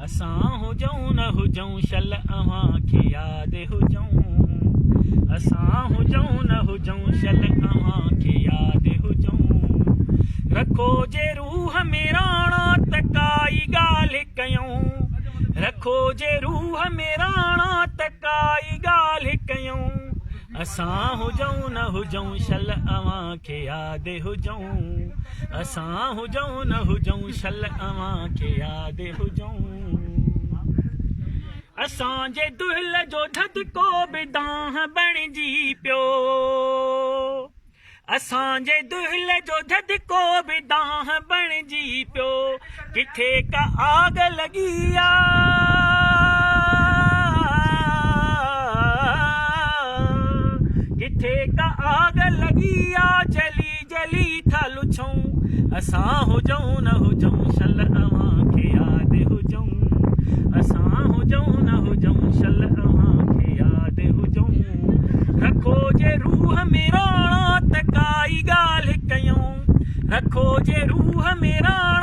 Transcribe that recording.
असां हुजऊं न हुजऊं शल अव्हां खे यादि हुजऊं असां हुजऊं न हुजऊं शल अव्हां खे यादि हुजऊं रखो जे रूह में राणा त काई ॻाल्हि कयूं रखो जे रूह में राणा त काई ॻाल्हि कयूं असां हुजऊं न हुजऊं शल अव्हां खे यादि हुजऊं असां हुजऊं न हुजऊं शल अव्हां खे यादि हुजऊं असांजे दुहिल जो धदको बि दाह बणिजी पियो असांजे दुहिल जो धदको बि दाह बणिजी पियो किथे का आग लॻी किथे का आग लॻी जली जली था लुछऊं असां हुजऊं न हुजऊं शल अव्हां खे यादि हुजऊं असां हुजऊं न हुजऊं शल अव्हां खे यादि हुजऊं रखो जे रूह में राणा त काई ॻाल्हि कयूं रखो जे रूह में राणा